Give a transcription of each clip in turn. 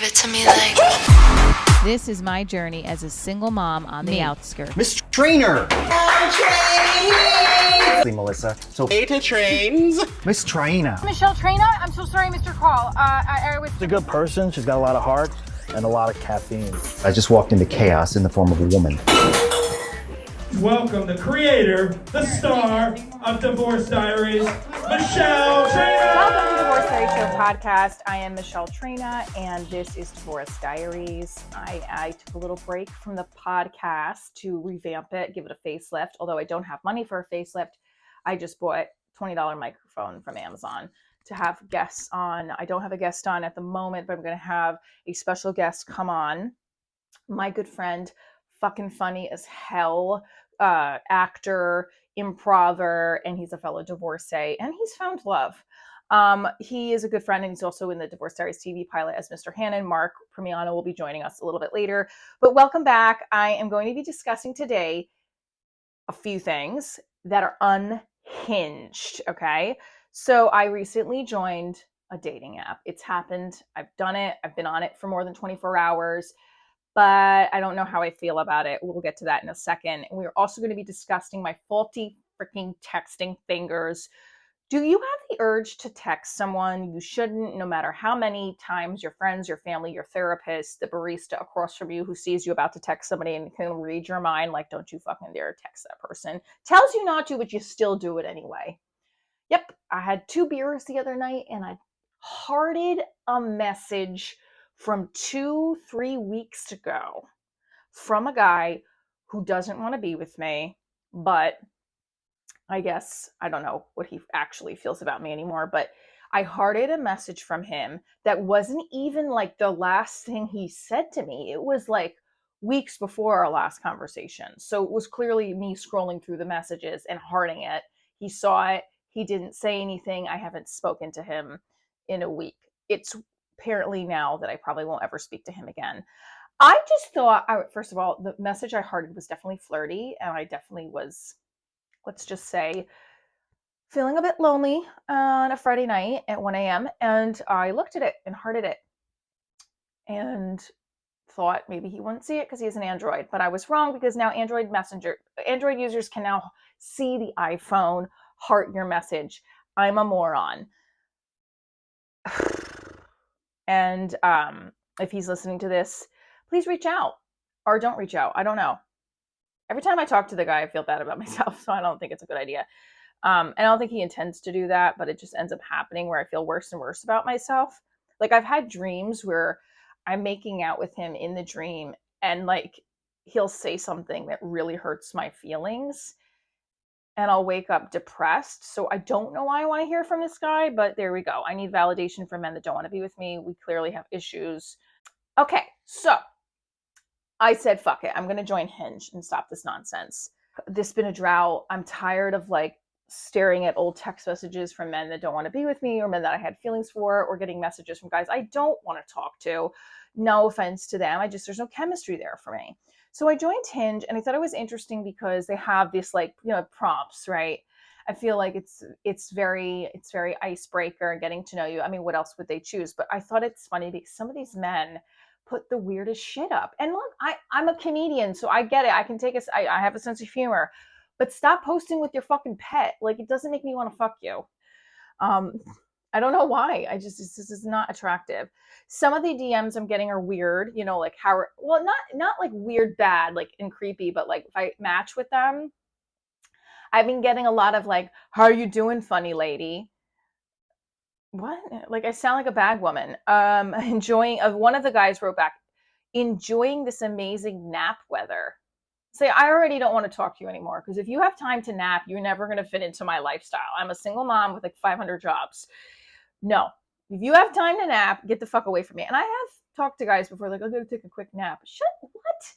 Give it to me like. This is my journey as a single mom on the outskirts. Miss Trainer! Melissa. So Beta trains. Miss Traina. Michelle Traina? I'm so sorry, Mr. Call. I was... She's a good person. She's got a lot of heart and a lot of caffeine. I just walked into chaos in the form of a woman. Welcome the creator, the star of Divorce Diaries, Michelle Traina. Welcome to Divorce Diaries Show Podcast. I am Michelle Traina, and this is Divorce Diaries. I took a little break from the podcast to revamp it, give it a facelift. Although I don't have money for a facelift, I just bought a $20 microphone from Amazon to have guests on. I don't have a guest on at the moment, but I'm going to have a special guest come on. My good friend, fucking funny as hell, actor, improver, and he's a fellow divorcee, and he's found love. He is a good friend, and he's also in the Divorce Diaries TV Pilot as Mr. Hannon. Mark Primiano will be joining us a little bit later. But welcome back. I am going to be discussing today a few things that are unhinged, okay? So I recently joined a dating app. It's happened. I've done it. I've been on it for more than 24 hours. But I don't know how I feel about it. We'll get to that in a second. And we're also going to be discussing my faulty freaking texting fingers. Do you have the urge to text someone you shouldn't, no matter how many times your friends, your family, your therapist, the barista across from you who sees you about to text somebody and can read your mind, like, don't you fucking dare text that person. Tells you not to, but you still do it anyway. Yep, I had 2 beers the other night and I hearted a message from 2-3 weeks ago from a guy who doesn't want to be with me, but I guess I don't know what he actually feels about me anymore. But I hearted a message from him that wasn't even like the last thing he said to me. It was like weeks before our last conversation. So it was clearly me scrolling through the messages and hearting it. He saw it. He didn't say anything. I haven't spoken to him in a week. It's apparently now that I probably won't ever speak to him again. I just thought, first of all, the message I hearted was definitely flirty, and I definitely was, let's just say, feeling a bit lonely on a Friday night at 1 a.m. And I looked at it and hearted it and thought maybe he wouldn't see it because he has an Android, but I was wrong because now Android users can now see the iPhone heart your message. I'm a moron. And if he's listening to this, please reach out or don't reach out. I don't know. Every time I talk to the guy, I feel bad about myself, so I don't think it's a good idea. And I don't think he intends to do that, but it just ends up happening where I feel worse and worse about myself. Like, I've had dreams where I'm making out with him in the dream and like he'll say something that really hurts my feelings. And I'll wake up depressed. So I don't know why I want to hear from this guy, but there we go. I need validation from men that don't want to be with me. We clearly have issues. Okay, so I said, fuck it. I'm going to join Hinge and stop this nonsense. This has been a drought. I'm tired of like staring at old text messages from men that don't want to be with me or men that I had feelings for, or getting messages from guys I don't want to talk to. No offense to them. There's no chemistry there for me. So I joined Hinge and I thought it was interesting because they have this like, prompts, right? I feel like it's very icebreaker and getting to know you. I mean, what else would they choose? But I thought it's funny because some of these men put the weirdest shit up. And look, I'm a comedian, so I get it. I can take I have a sense of humor, but stop posting with your fucking pet. Like, it doesn't make me want to fuck you. I don't know why. This is not attractive. Some of the DMs I'm getting are weird, like not like weird, bad, like and creepy, but like if I match with them, I've been getting a lot of like, how are you doing, funny lady? What? Like, I sound like a bad woman. One of the guys wrote back, enjoying this amazing nap weather. Say, I already don't want to talk to you anymore because if you have time to nap, you're never going to fit into my lifestyle. I'm a single mom with like 500 jobs. No, if you have time to nap, get the fuck away from me. And I have talked to guys before, like, I'm going to take a quick nap. What?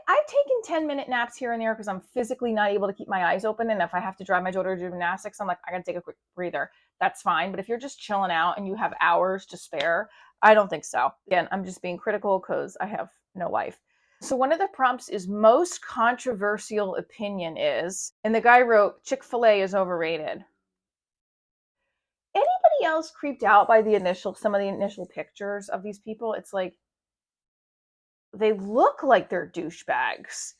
I've taken 10-minute naps here and there because I'm physically not able to keep my eyes open. And if I have to drive my daughter to gymnastics, I'm like, I got to take a quick breather. That's fine. But if you're just chilling out and you have hours to spare, I don't think so. Again, I'm just being critical because I have no life. So one of the prompts is most controversial opinion is, and the guy wrote, Chick-fil-A is overrated. Anybody anybody else creeped out by some of the initial pictures of these people? It's like, they look like they're douchebags.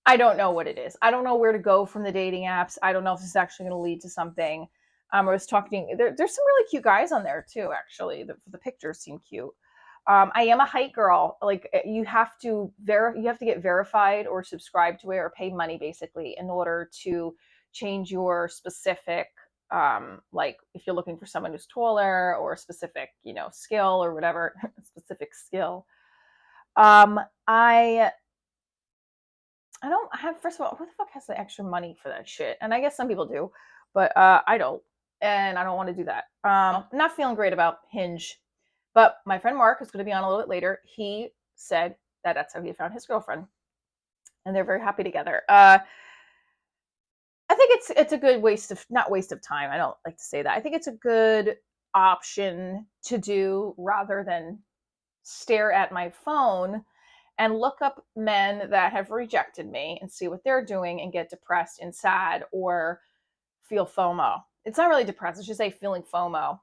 I don't know what it is. I don't know where to go from the dating apps. I don't know if this is actually going to lead to something. I was talking, there's some really cute guys on there too, actually. The pictures seem cute. I am a height girl. Like, you have to get verified or subscribe to it or pay money basically in order to change your specific, like if you're looking for someone who's taller or a specific, skill or whatever, specific skill. I don't have, first of all, who the fuck has the extra money for that shit? And I guess some people do, but I don't. And I don't want to do that. I'm not feeling great about Hinge. But my friend Mark is going to be on a little bit later. He said that that's how he found his girlfriend. And they're very happy together. I think it's a good not waste of time. I don't like to say that. I think it's a good option to do rather than stare at my phone and look up men that have rejected me and see what they're doing and get depressed and sad or feel FOMO. It's not really depressed. It's just feeling FOMO.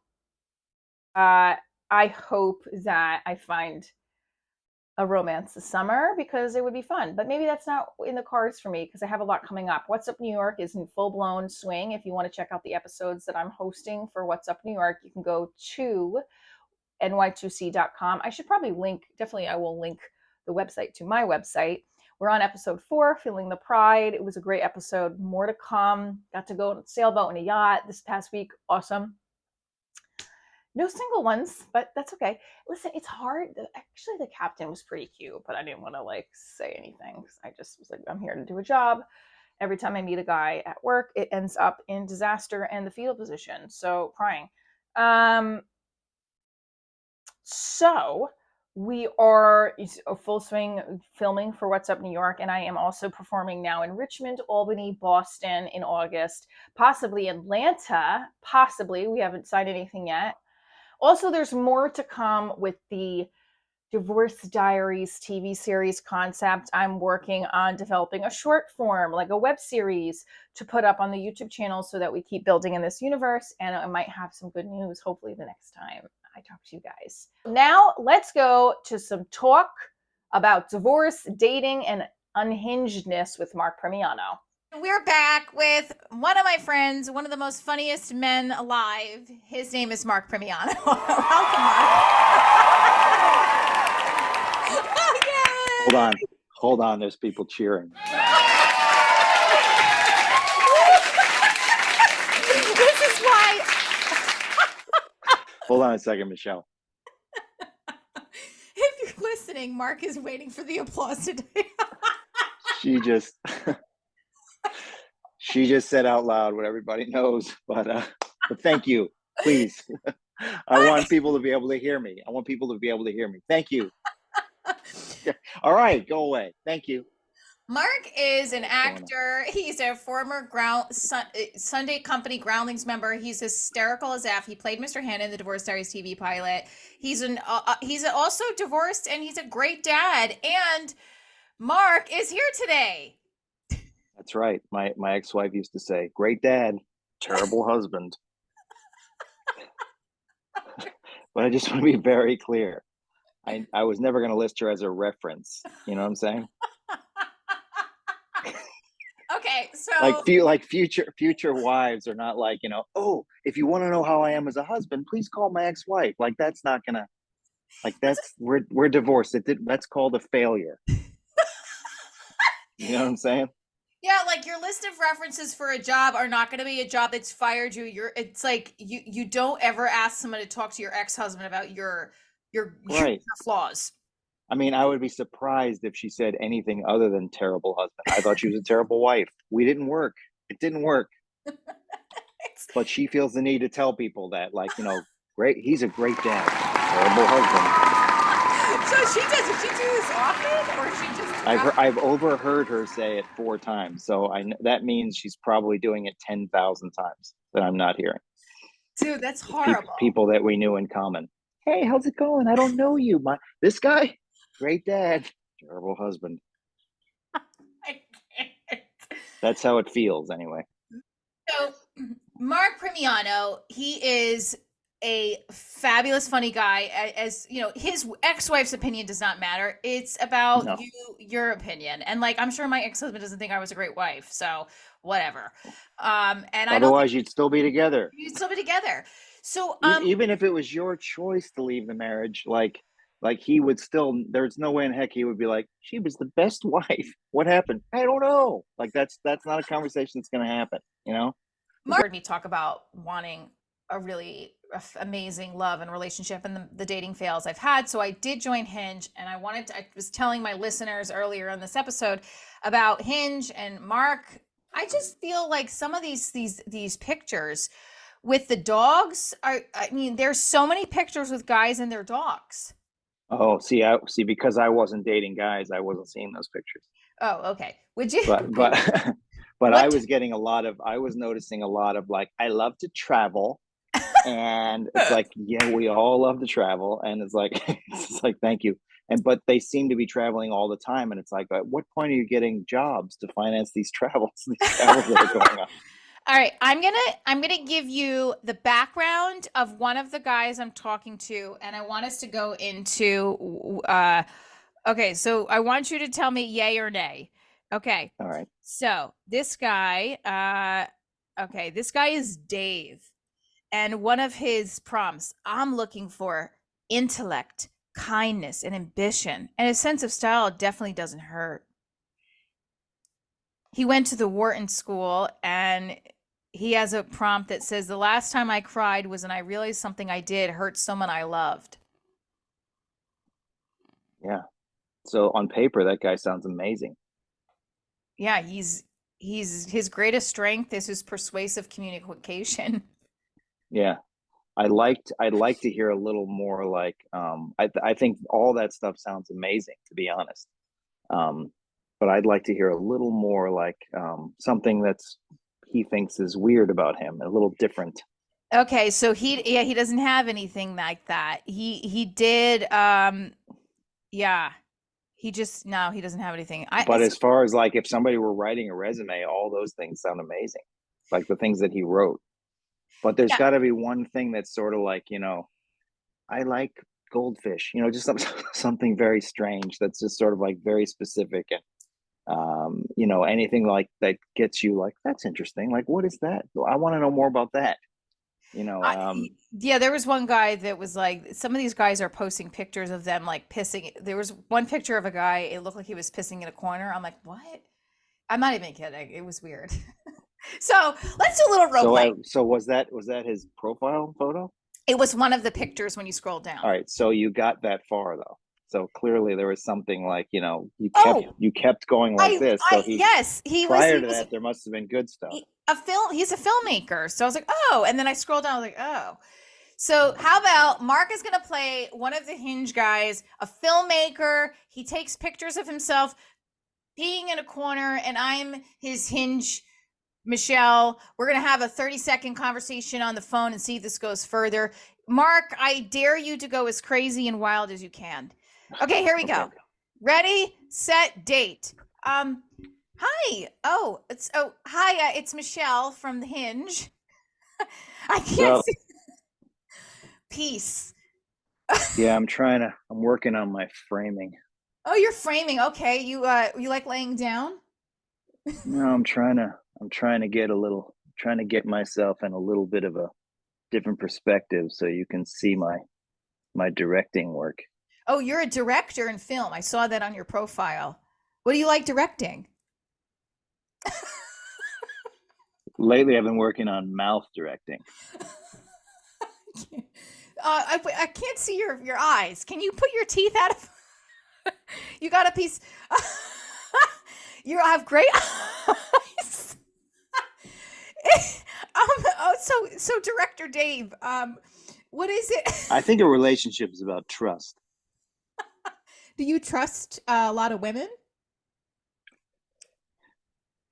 I hope that I find a romance this summer because it would be fun. But maybe that's not in the cards for me because I have a lot coming up. What's Up New York is in full-blown swing. If you want to check out the episodes that I'm hosting for What's Up New York, you can go to ny2c.com. I should probably I will link the website to my website. We're on episode 4, Feeling the Pride. It was a great episode. More to come. Got to go on a sailboat and a yacht this past week. Awesome. No single ones, but that's okay. Listen, it's hard. Actually, the captain was pretty cute, but I didn't want to say anything. I just was like, I'm here to do a job. Every time I meet a guy at work, it ends up in disaster and the fetal position. So crying. So we are full swing filming for What's Up New York, and I am also performing now in Richmond, Albany, Boston in August, possibly Atlanta, possibly. We haven't signed anything yet. Also, there's more to come with the Divorce Diaries TV series concept. I'm working on developing a short form, like a web series, to put up on the YouTube channel so that we keep building in this universe, and I might have some good news hopefully the next time I talk to you guys. Now, let's go to some talk about divorce, dating, and unhingedness with Mark Primiano. We're back with one of my friends, one of the most funniest men alive. His name is Mark Primiano. Welcome, Mark. Oh, yay. Hold on. There's people cheering. This is why. Hold on a second, Michelle. If you're listening, Mark is waiting for the applause today. She just said out loud what everybody knows, but thank you, please. I want people to be able to hear me. Thank you. All right, go away. Thank you. Mark is an actor. He's a former Sunday Company Groundlings member. He's hysterical as F. He played Mr. Hannon in the Divorce Diaries TV pilot. He's also divorced, and he's a great dad. And Mark is here today. That's right. My ex-wife used to say, "Great dad, terrible husband." But I just want to be very clear. I was never going to list her as a reference. You know what I'm saying? Okay, so future wives are not like, oh, if you want to know how I am as a husband, please call my ex-wife. Like, that's not gonna, we're divorced. That's called a failure. You know what I'm saying? Yeah, like your list of references for a job are not going to be a job that's fired you. It's like you don't ever ask someone to talk to your ex-husband about your flaws. I mean, I would be surprised if she said anything other than terrible husband. I thought she was a terrible wife. It didn't work. But she feels the need to tell people that, great, he's a great dad, terrible husband. So she does she do this often, or she just? I've overheard her say it 4 times, so that means she's probably doing it 10,000 times that I'm not hearing. Dude, that's horrible. People that we knew in common. Hey, how's it going? I don't know you. This guy, great dad, terrible husband. I can't. That's how it feels, anyway. So Mark Primiano, he is a fabulous, funny guy. As you know, his ex-wife's opinion does not matter. It's about No. your opinion. And like, I'm sure my ex-husband doesn't think I was a great wife. So whatever. And I don't Otherwise, think you'd still be together. you'd still be together. So, Even if it was your choice to leave the marriage, like he would still. There's no way in heck he would be like, she was the best wife. What happened? I don't know. Like that's not a conversation that's going to happen. You know. Mark heard me talk about wanting a really amazing love and relationship and the dating fails I've had. So I did join Hinge, and I was telling my listeners earlier in this episode about Hinge and Mark. I just feel like some of these pictures with the dogs are, I mean, there's so many pictures with guys and their dogs. Oh, see, because I wasn't dating guys, I wasn't seeing those pictures. Oh, okay. Would you? But I was noticing a lot of like, I love to travel. And it's like, yeah, we all love to travel. And it's like, thank you. But they seem to be traveling all the time. And it's like, at what point are you getting jobs to finance these travels that are going on? All right, I'm gonna give you the background of one of the guys I'm talking to, and I want us to go into. Okay, so I want you to tell me yay or nay. Okay. All right. So this guy, this guy is Dave, and one of his prompts: I'm looking for intellect, kindness, and ambition, and a sense of style definitely doesn't hurt. He went to the Wharton School, and he has a prompt that says, the last time I cried was when I realized something I did hurt someone I loved. Yeah. So on paper, that guy sounds amazing. Yeah, he's his greatest strength is his persuasive communication. Yeah. I'd like to hear a little more like, I think all that stuff sounds amazing, to be honest. But I'd like to hear a little more like something that's he thinks is weird about him, a little different. Okay, so he doesn't have anything like that. He did he doesn't have anything. But as far as like if somebody were writing a resume, all those things sound amazing. Like the things that he wrote. But there's got to be one thing that's sort of like, you know, I like goldfish, you know, just something very strange that's just sort of like very specific. And you know, anything like that gets you like, that's interesting. Like, what is that? I want to know more about that. You know, there was one guy that was like, some of these guys are posting pictures of them like pissing. There was one picture of a guy, it looked like he was pissing in a corner. I'm like, what? I'm not even kidding. It was weird. So let's do a little role play. So was that his profile photo? It was one of the pictures when you scroll down. All right. So you got that far though. So clearly there was something like, you know, you kept going like this. So prior to that, there must have been good stuff. He's a filmmaker. So I was like, oh, and then I scrolled down, I was like, oh. So how about Mark is going to play one of the Hinge guys, a filmmaker. He takes pictures of himself peeing in a corner, and I'm his Hinge Michelle. We're going to have a 30-second conversation on the phone and see if this goes further. Mark, I dare you to go as crazy and wild as you can. Okay, here we go. Ready, set, date. Hi. Hi, it's Michelle from the Hinge. I can't see. Peace. Yeah, I'm working on my framing. Oh, you're framing. Okay. You like laying down? No, I'm trying to get myself in a little bit of a different perspective so you can see my directing work. Oh, you're a director in film. I saw that on your profile. What do you like directing? Lately, I've been working on mouth directing. I can't see your eyes. Can you put your teeth out of? You got a piece. You have great eyes. So Director Dave, what is it? I think a relationship is about trust. Do you trust a lot of women?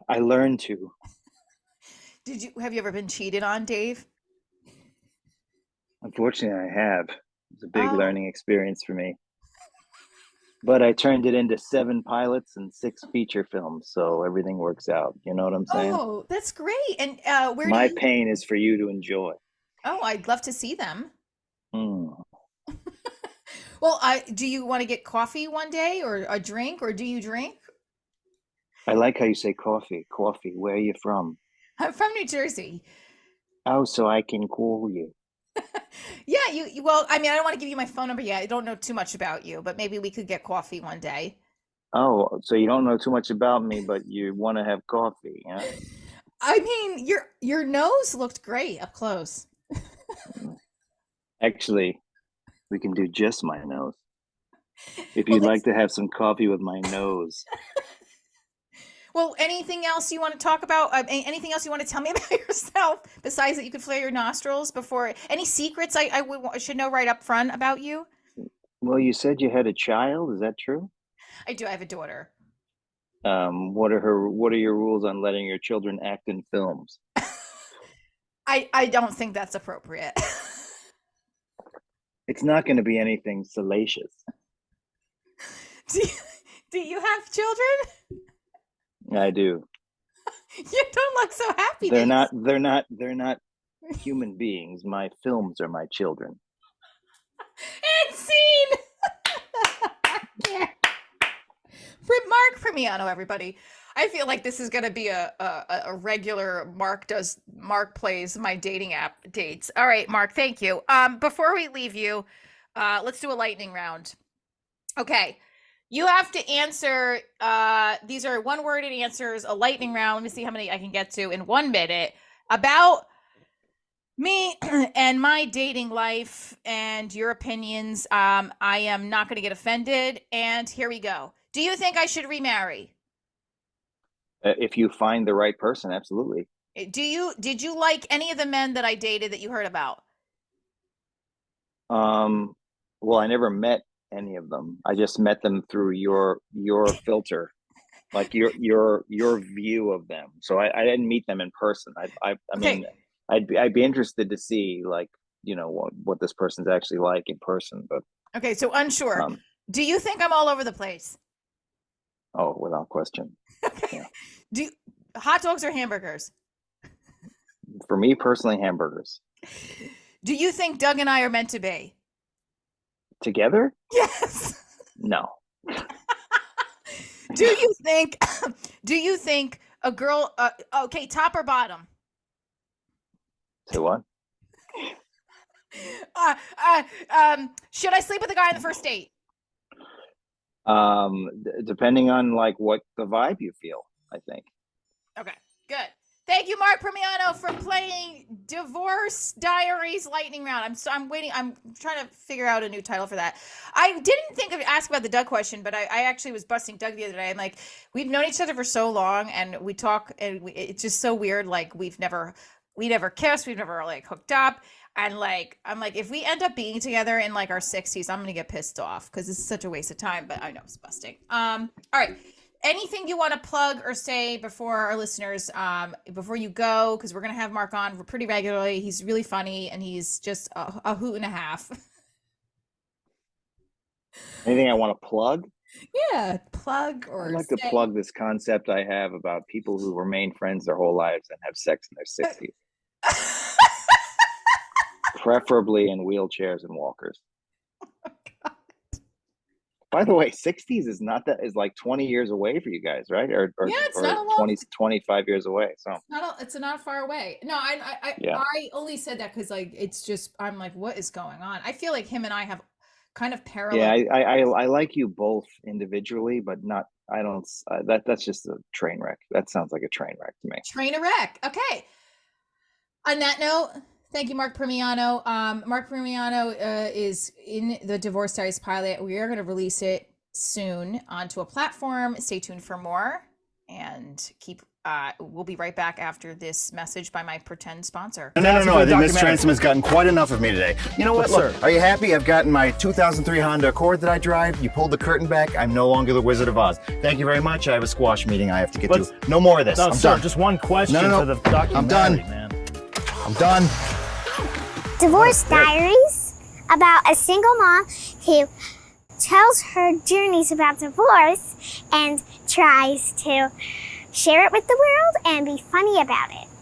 I learned to. Have you ever been cheated on, Dave? Unfortunately, I have. It's a big learning experience for me. But I turned it into 7 pilots and 6 feature films, so everything works out. You know what I'm saying? Oh, that's great. And where My do you... pain is for you to enjoy. Oh, I'd love to see them. Mm. Well, do you want to get coffee one day or a drink, or do you drink? I like how you say coffee. Coffee. Where are you from? I'm from New Jersey. Oh, so I can call you. Yeah, well, I mean, I don't want to give you my phone number yet. I don't know too much about you, but maybe we could get coffee one day. Oh, so you don't know too much about me, but you want to have coffee, yeah? I mean, your nose looked great up close. Actually, we can do just my nose. If you'd like to have some coffee with my nose. Well, anything else you want to talk about? Anything else you want to tell me about yourself besides that you could flare your nostrils before? Any secrets I should know right up front about you? Well, you said you had a child. Is that true? I do. I have a daughter. What are your rules on letting your children act in films? I don't think that's appropriate. It's not going to be anything salacious. Do you have children? I do. You don't look so happy. They're not human beings. My films are my children. And scene. Mark Primiano, everybody. I feel like this is going to be a regular Mark plays my dating app dates. All right, Mark, thank you. Before we leave you, let's do a lightning round. Okay. You have to answer, these are one-worded answers, a lightning round. Let me see how many I can get to in 1 minute about me and my dating life and your opinions. I am not going to get offended. And here we go. Do you think I should remarry? If you find the right person, absolutely. Did you like any of the men that I dated that you heard about? Well, I never met any of them. I just met them through your filter, like your view of them. So I didn't meet them in person. I mean, I'd be interested to see, like, you know, what this person's actually like in person. But okay, so unsure. Do you think I'm all over the place? Oh, without question. Okay. Yeah. Hot dogs or hamburgers? For me personally, hamburgers. Do you think Doug and I are meant to be? Together? Yes. No. Do you think a girl, okay, top or bottom? Say what? Should I sleep with a guy on the first date? Depending on like what the vibe you feel, I think. Okay, good. Thank you, Mark Primiano, for playing Divorce Diaries Lightning Round. I'm waiting. I'm trying to figure out a new title for that. I didn't think of ask about the Doug question, but I actually was busting Doug the other day. I'm like, we've known each other for so long, and we talk, and it's just so weird. Like we never kissed, we've never like hooked up, and like I'm like, if we end up being together in like our 60s, I'm gonna get pissed off because it's such a waste of time. But I know it's busting. All right. Anything you want to plug or say before our listeners, before you go, because we're going to have Mark on pretty regularly. He's really funny, and he's just a hoot and a half. Anything I want to plug? Yeah, plug or I'd like to plug this concept I have about people who remain friends their whole lives and have sex in their 60s. Preferably in wheelchairs and walkers. By the way, 60s is like 20 years away for you guys, right? Or yeah, it's or not a long 20, 25 years away. So it's not far away. No, I only said that because like it's just I'm like, what is going on? I feel like him and I have kind of parallel. Yeah, I like you both individually, but not. I don't. That's just a train wreck. That sounds like a train wreck to me. Train wreck. Okay. On that note. Thank you, Mark Primiano. Mark Primiano is in the Divorce Diaries pilot. We are going to release it soon onto a platform. Stay tuned for more, and we'll be right back after this message by my pretend sponsor. No. I think Miss Transom has gotten quite enough of me today. You know what? Look, are you happy? I've gotten my 2003 Honda Accord that I drive. You pulled the curtain back. I'm no longer the Wizard of Oz. Thank you very much. I have a squash meeting I have to get to. No more of this. No, I'm sir, done. Just one question for the documentary, I'm done. Man. I'm done. Divorce Diaries, about a single mom who tells her journeys about divorce and tries to share it with the world and be funny about it.